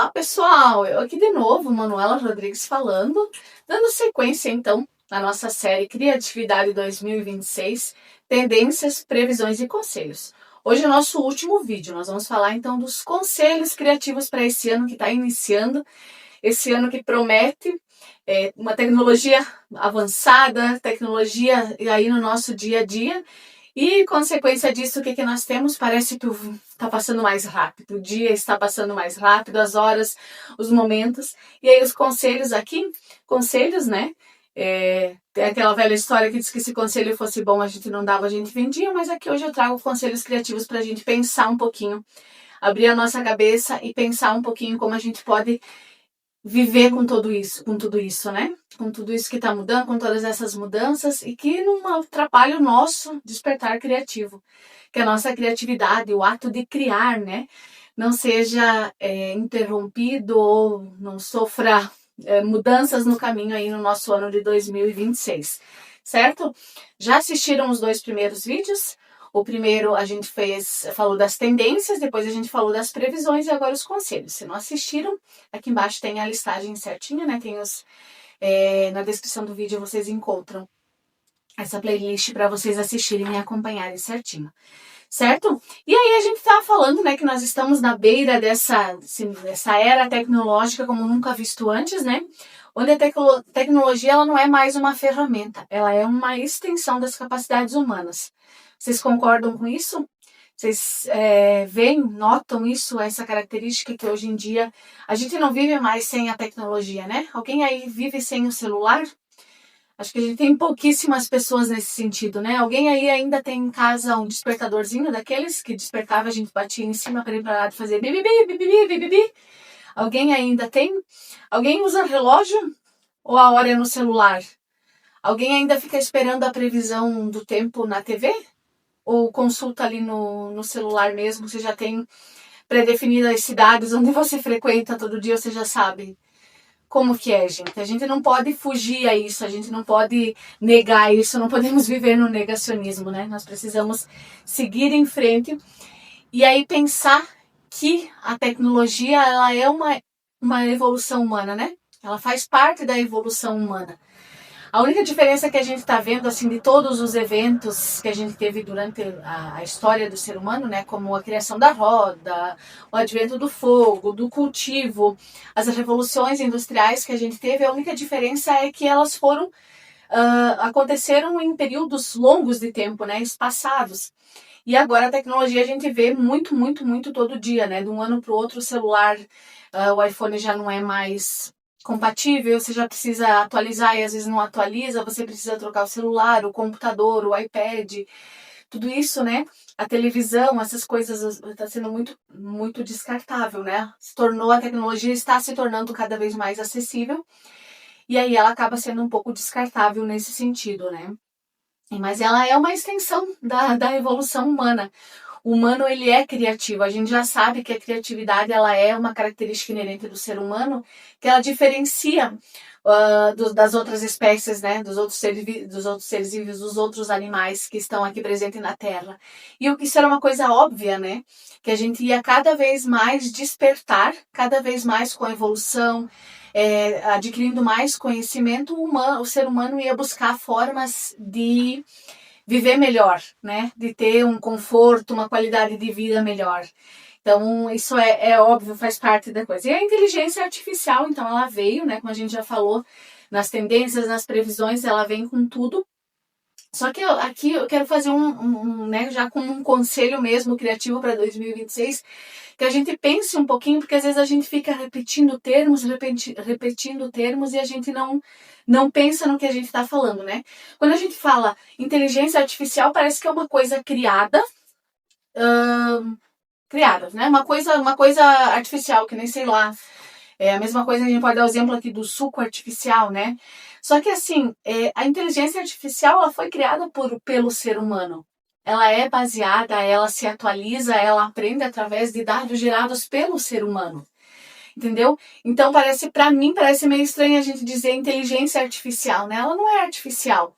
Olá, pessoal! Eu aqui de novo, Manuela Rodrigues falando, dando sequência então na nossa série Criatividade 2026, Tendências, Previsões e Conselhos. Hoje é o nosso último vídeo, nós vamos falar então dos conselhos criativos para esse ano que está iniciando, esse ano que promete uma tecnologia avançada, tecnologia aí no nosso dia a dia. E, consequência disso, o que nós temos? Parece que está passando mais rápido, o dia está passando mais rápido, as horas, os momentos. E aí os conselhos aqui, conselhos, né? Tem aquela velha história que diz que se conselho fosse bom a gente não dava, a gente vendia, mas aqui hoje eu trago conselhos criativos para a gente pensar um pouquinho, abrir a nossa cabeça e pensar um pouquinho como a gente pode viver com tudo isso, né? Com tudo isso que está mudando, com todas essas mudanças e que não atrapalhe o nosso despertar criativo, que a nossa criatividade, o ato de criar, né, não seja interrompido ou não sofra mudanças no caminho aí no nosso ano de 2026, certo? Já assistiram os 2 primeiros vídeos? O primeiro a gente falou das tendências, depois a gente falou das previsões e agora os conselhos. Se não assistiram, aqui embaixo tem a listagem certinha, né? Tem na descrição do vídeo vocês encontram essa playlist para vocês assistirem e acompanharem certinho, certo? E aí a gente estava falando, né, que nós estamos na beira dessa era tecnológica como nunca visto antes, né? Onde a tecnologia ela não é mais uma ferramenta, ela é uma extensão das capacidades humanas. Vocês concordam com isso? Vocês veem, notam isso, essa característica que hoje em dia a gente não vive mais sem a tecnologia, né? Alguém aí vive sem o celular? Acho que a gente tem pouquíssimas pessoas nesse sentido, né? Alguém aí ainda tem em casa um despertadorzinho daqueles que despertava, a gente batia em cima para ir para lá de fazer bibibi, bibibi, bibibi? Alguém ainda tem? Alguém usa relógio ou a hora é no celular? Alguém ainda fica esperando a previsão do tempo na TV? Ou consulta ali no celular mesmo, você já tem pré-definidas as cidades onde você frequenta todo dia, você já sabe como que é, gente. A gente não pode fugir a isso, a gente não pode negar isso, não podemos viver no negacionismo, né? Nós precisamos seguir em frente e aí pensar que a tecnologia, ela é uma evolução humana, né? Ela faz parte da evolução humana. A única diferença que a gente está vendo, assim, de todos os eventos que a gente teve durante a história do ser humano, né, como a criação da roda, o advento do fogo, do cultivo, as revoluções industriais que a gente teve, a única diferença é que elas aconteceram em períodos longos de tempo, né, espaçados. E agora a tecnologia a gente vê muito, muito, muito todo dia, né, de um ano para o outro o celular, o iPhone já não é mais compatível, você já precisa atualizar e às vezes não atualiza, você precisa trocar o celular, o computador, o iPad, tudo isso, né? A televisão, essas coisas está sendo muito, muito descartável, né? A tecnologia está se tornando cada vez mais acessível e aí ela acaba sendo um pouco descartável nesse sentido, né? Mas ela é uma extensão da evolução humana. O humano, ele é criativo. A gente já sabe que a criatividade, ela é uma característica inerente do ser humano, que ela diferencia das outras espécies, né? Dos outros seres vivos, dos outros animais que estão aqui presentes na Terra. E o que isso era uma coisa óbvia, né? Que a gente ia cada vez mais despertar, cada vez mais com a evolução, adquirindo mais conhecimento, o ser humano ia buscar formas de viver melhor, né? De ter um conforto, uma qualidade de vida melhor. Então, isso é óbvio, faz parte da coisa. E a inteligência artificial, então, ela veio, né? Como a gente já falou, nas tendências, nas previsões, ela vem com tudo. Só que aqui eu quero fazer né, já com um conselho mesmo criativo para 2026, que a gente pense um pouquinho, porque às vezes a gente fica repetindo termos e a gente não pensa no que a gente está falando, né? Quando a gente fala inteligência artificial, parece que é uma coisa criada, né? Uma coisa artificial, que nem sei lá. É a mesma coisa, a gente pode dar o exemplo aqui do suco artificial, né? Só que assim, a inteligência artificial ela foi criada pelo ser humano. Ela é baseada, ela se atualiza, ela aprende através de dados gerados pelo ser humano. Entendeu? Então para mim parece meio estranho a gente dizer inteligência artificial, né? Ela não é artificial.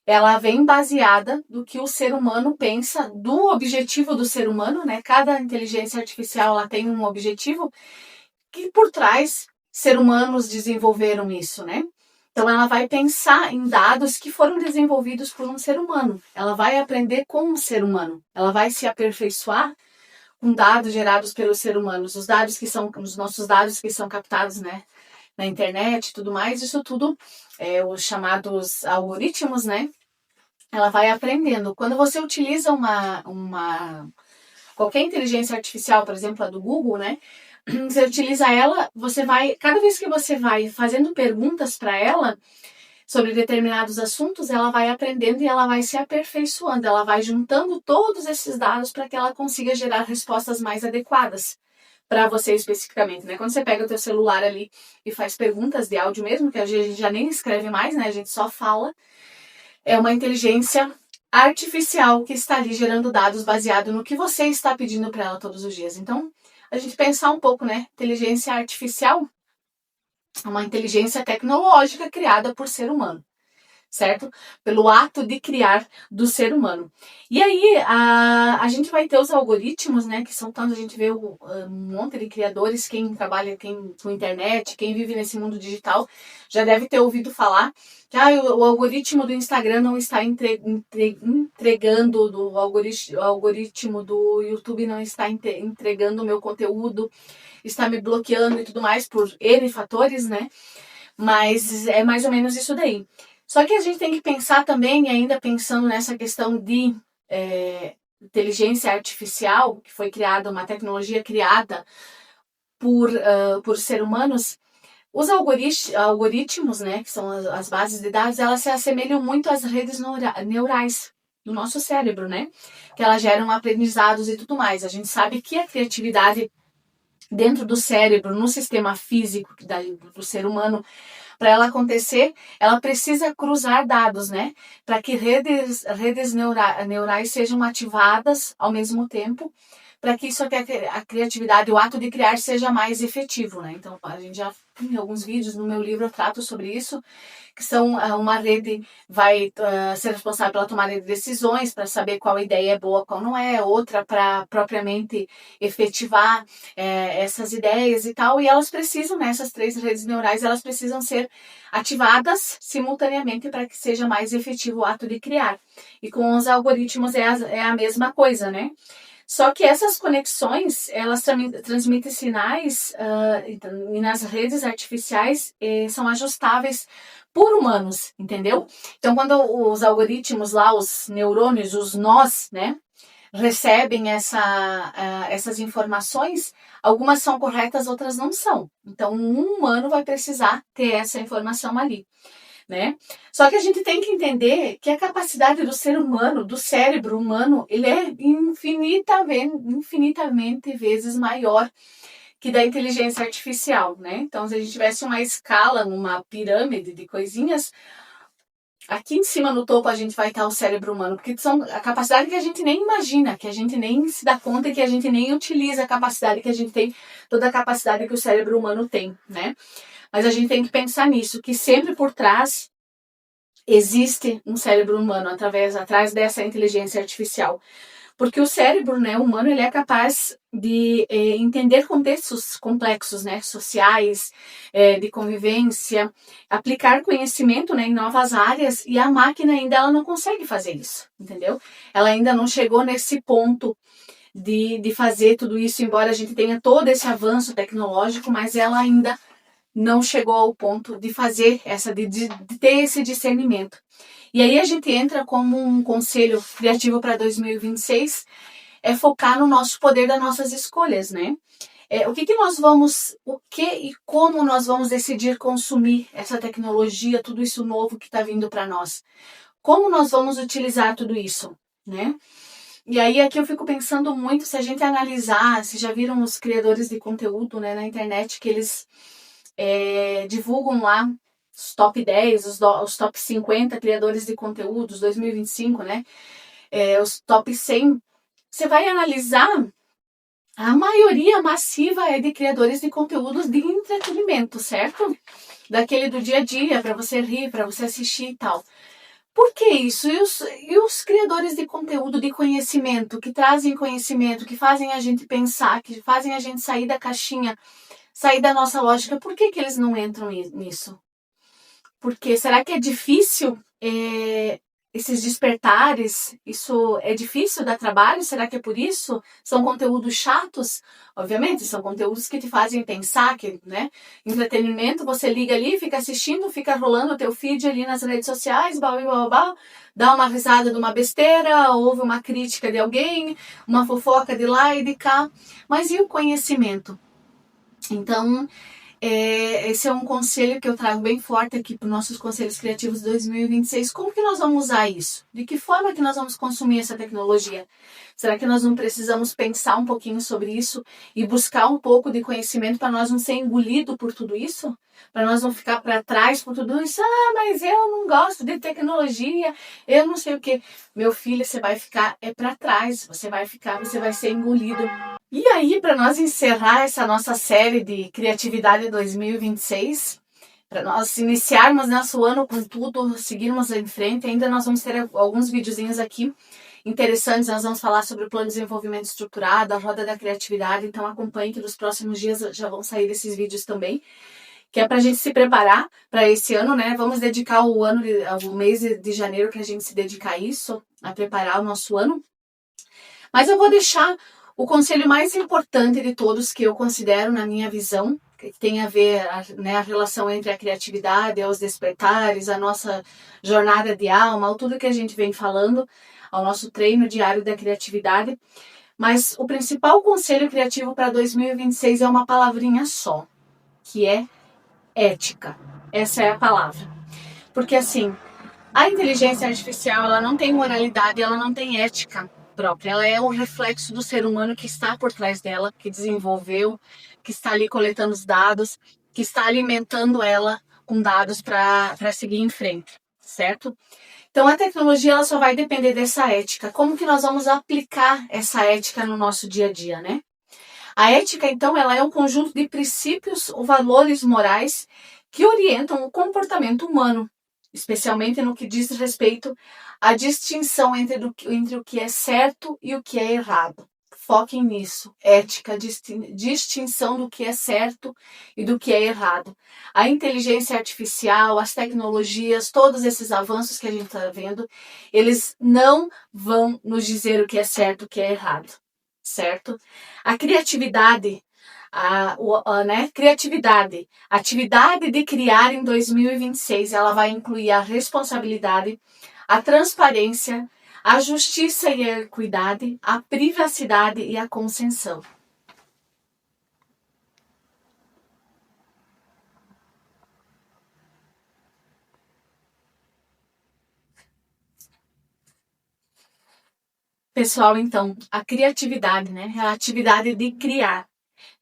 Ela vem baseada do que o ser humano pensa, do objetivo do ser humano, né? Cada inteligência artificial ela tem um objetivo que por trás seres humanos desenvolveram isso, né? Então ela vai pensar em dados que foram desenvolvidos por um ser humano. Ela vai aprender com um ser humano. Ela vai se aperfeiçoar com dados gerados pelos seres humanos. Os dados que são os nossos dados que são captados, né, na internet e tudo mais, isso tudo os chamados algoritmos, né? Ela vai aprendendo. Quando você utiliza qualquer inteligência artificial, por exemplo, a do Google, né? Você utiliza ela, você vai, cada vez que você vai fazendo perguntas para ela sobre determinados assuntos, ela vai aprendendo e ela vai se aperfeiçoando, ela vai juntando todos esses dados para que ela consiga gerar respostas mais adequadas para você especificamente, né? Quando você pega o teu celular ali e faz perguntas de áudio mesmo, que a gente já nem escreve mais, né? A gente só fala, é uma inteligência artificial que está ali gerando dados baseado no que você está pedindo para ela todos os dias. Então, a gente pensar um pouco, né? Inteligência artificial é uma inteligência tecnológica criada por ser humano, certo? Pelo ato de criar do ser humano. E aí, a gente vai ter os algoritmos, né? Que são tantos, a gente vê um monte de criadores, quem trabalha com internet, quem vive nesse mundo digital, já deve ter ouvido falar que o algoritmo do Instagram não está entregando, o algoritmo do YouTube não está entregando o meu conteúdo, está me bloqueando e tudo mais, por N fatores, né? Mas é mais ou menos isso daí. Só que a gente tem que pensar também, ainda pensando nessa questão de inteligência artificial, que foi criada, uma tecnologia criada por seres humanos, os algoritmos, né, que são as bases de dados, elas se assemelham muito às redes neurais do nosso cérebro, né? Que elas geram aprendizados e tudo mais. A gente sabe que a criatividade dentro do cérebro, no sistema físico do ser humano, para ela acontecer, ela precisa cruzar dados, né? Para que redes neurais sejam ativadas ao mesmo tempo, para que isso a criatividade, o ato de criar seja mais efetivo, né? Então, a gente já em alguns vídeos no meu livro eu trato sobre isso, que são uma rede vai ser responsável pela tomada de decisões, para saber qual ideia é boa, qual não é, outra para propriamente efetivar essas ideias e tal, e elas precisam, né, essas três redes neurais, elas precisam ser ativadas simultaneamente para que seja mais efetivo o ato de criar. E com os algoritmos é a mesma coisa, né? Só que essas conexões, elas transmitem sinais e nas redes artificiais são ajustáveis por humanos, entendeu? Então, quando os algoritmos lá, os neurônios, os nós, né, recebem essas informações, algumas são corretas, outras não são. Então, um humano vai precisar ter essa informação ali, né? Só que a gente tem que entender que a capacidade do ser humano, do cérebro humano, ele é infinitamente vezes maior que da inteligência artificial, né? Então, se a gente tivesse uma escala, uma pirâmide de coisinhas, aqui em cima no topo a gente vai estar o cérebro humano, porque são a capacidade que a gente nem imagina, que a gente nem se dá conta, que a gente nem utiliza a capacidade que a gente tem, toda a capacidade que o cérebro humano tem, né? Mas a gente tem que pensar nisso, que sempre por trás existe um cérebro humano atrás dessa inteligência artificial. Porque o cérebro, né, humano, ele é capaz de entender contextos complexos, né, sociais, de convivência, aplicar conhecimento, né, em novas áreas, e a máquina ainda ela não consegue fazer isso, entendeu? Ela ainda não chegou nesse ponto de fazer tudo isso, embora a gente tenha todo esse avanço tecnológico, mas ela ainda não chegou ao ponto de fazer de ter esse discernimento. E aí a gente entra como um conselho criativo para 2026, é focar no nosso poder das nossas escolhas, né? O que e como nós vamos decidir consumir essa tecnologia, tudo isso novo que está vindo para nós? Como nós vamos utilizar tudo isso, né? E aí aqui eu fico pensando muito, se a gente analisar, se já viram os criadores de conteúdo, né, na internet, que eles divulgam lá os top 10, os top 50 criadores de conteúdos 2025, né? Os top 100. Você vai analisar, a maioria massiva é de criadores de conteúdos de entretenimento, certo? Daquele do dia a dia, para você rir, para você assistir e tal. Por que isso? E os criadores de conteúdo de conhecimento, que trazem conhecimento, que fazem a gente pensar, que fazem a gente sair da caixinha, sair da nossa lógica. Por que eles não entram nisso? Porque será que é difícil esses despertares? Isso é difícil dar trabalho? Será que é por isso? São conteúdos chatos? Obviamente, são conteúdos que te fazem pensar, que, né? Entretenimento, você liga ali, fica assistindo, fica rolando o teu feed ali nas redes sociais, blá, blá, blá, blá, dá uma risada de uma besteira, ouve uma crítica de alguém, uma fofoca de lá e de cá. Mas e o conhecimento? Então, esse é um conselho que eu trago bem forte aqui para os nossos Conselhos Criativos 2026. Como que nós vamos usar isso? De que forma que nós vamos consumir essa tecnologia? Será que nós não precisamos pensar um pouquinho sobre isso e buscar um pouco de conhecimento para nós não ser engolido por tudo isso? Para nós não ficar para trás por tudo isso? Ah, mas eu não gosto de tecnologia, eu não sei o que. Meu filho, você vai ficar para trás, você vai ser engolido. E aí, para nós encerrar essa nossa série de Criatividade 2026, para nós iniciarmos nosso ano com tudo, seguirmos em frente, ainda nós vamos ter alguns videozinhos aqui interessantes. Nós vamos falar sobre o plano de desenvolvimento estruturado, a roda da criatividade, então acompanhe que nos próximos dias já vão sair esses vídeos também, que é para a gente se preparar para esse ano, né? Vamos dedicar o mês de janeiro que a gente se dedicar a isso, a preparar o nosso ano. Mas eu vou deixar o conselho mais importante de todos, que eu considero, na minha visão, que tem a ver, né, a relação entre a criatividade, os despertares, a nossa jornada de alma, tudo que a gente vem falando, ao nosso treino diário da criatividade. Mas o principal conselho criativo para 2026 é uma palavrinha só, que é ética. Essa é a palavra. Porque assim, a inteligência artificial, ela não tem moralidade, ela não tem ética própria. Ela é o reflexo do ser humano que está por trás dela, que desenvolveu, que está ali coletando os dados, que está alimentando ela com dados para seguir em frente, certo? Então a tecnologia, ela só vai depender dessa ética. Como que nós vamos aplicar essa ética no nosso dia a dia, né? A ética, então, ela é um conjunto de princípios ou valores morais que orientam o comportamento humano, especialmente no que diz respeito à distinção entre o que é certo e o que é errado. Foquem nisso, ética, distinção do que é certo e do que é errado. A inteligência artificial, as tecnologias, todos esses avanços que a gente está vendo, eles não vão nos dizer o que é certo e o que é errado, certo? A criatividade, criatividade, atividade de criar em 2026, ela vai incluir a responsabilidade, a transparência, a justiça e a equidade, a privacidade e a consciência. Pessoal, então, a criatividade, né, é a atividade de criar.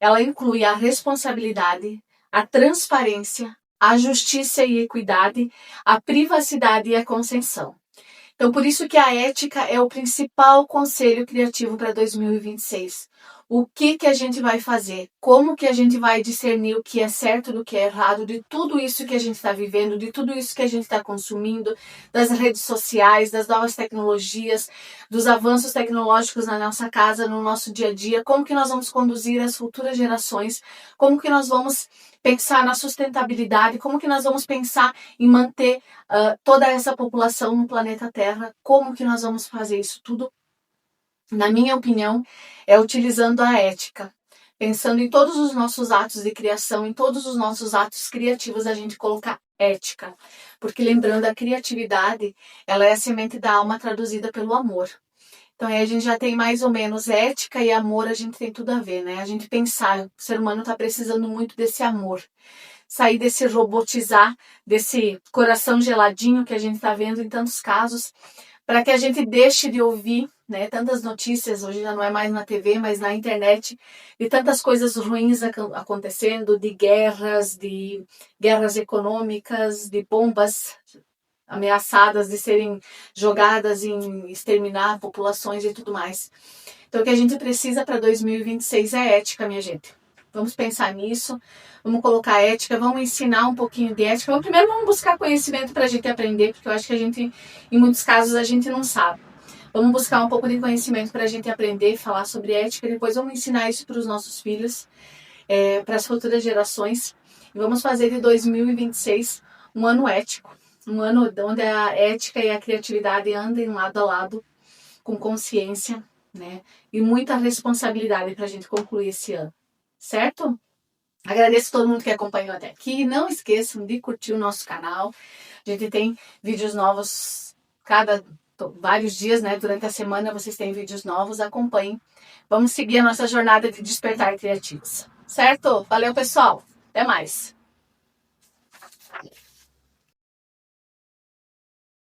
Ela inclui a responsabilidade, a transparência, a justiça e equidade, a privacidade e a consciência. Então, por isso que a ética é o principal conselho criativo para 2026. O que a gente vai fazer? Como que a gente vai discernir o que é certo do que é errado, de tudo isso que a gente está vivendo, de tudo isso que a gente está consumindo, das redes sociais, das novas tecnologias, dos avanços tecnológicos na nossa casa, no nosso dia a dia, como que nós vamos conduzir as futuras gerações, como que nós vamos pensar na sustentabilidade, como que nós vamos pensar em manter toda essa população no planeta Terra, como que nós vamos fazer isso tudo? Na minha opinião, é utilizando a ética, pensando em todos os nossos atos de criação, em todos os nossos atos criativos, a gente colocar ética, porque lembrando, a criatividade, ela é a semente da alma traduzida pelo amor. Então aí a gente já tem mais ou menos ética e amor, a gente tem tudo a ver, né? A gente pensar, o ser humano está precisando muito desse amor, sair desse robotizar, desse coração geladinho que a gente está vendo em tantos casos, para que a gente deixe de ouvir, né, tantas notícias, hoje já não é mais na TV, mas na internet, de tantas coisas ruins acontecendo, de guerras econômicas, de bombas ameaçadas de serem jogadas em exterminar populações e tudo mais. Então o que a gente precisa para 2026 é ética, minha gente. Vamos pensar nisso, vamos colocar ética, vamos ensinar um pouquinho de ética. Primeiro vamos buscar conhecimento para a gente aprender, porque eu acho que a gente, em muitos casos, a gente não sabe. Vamos buscar um pouco de conhecimento para a gente aprender, falar sobre ética, depois vamos ensinar isso para os nossos filhos. para as futuras gerações. E vamos fazer de 2026 um ano ético, um ano onde a ética e a criatividade andem lado a lado, com consciência, né? E muita responsabilidade para a gente concluir esse ano, certo? Agradeço a todo mundo que acompanhou até aqui. Não esqueçam de curtir o nosso canal. A gente tem vídeos novos vários dias, né? Durante a semana vocês têm vídeos novos. Acompanhem. Vamos seguir a nossa jornada de despertar criativos. Certo? Valeu, pessoal. Até mais.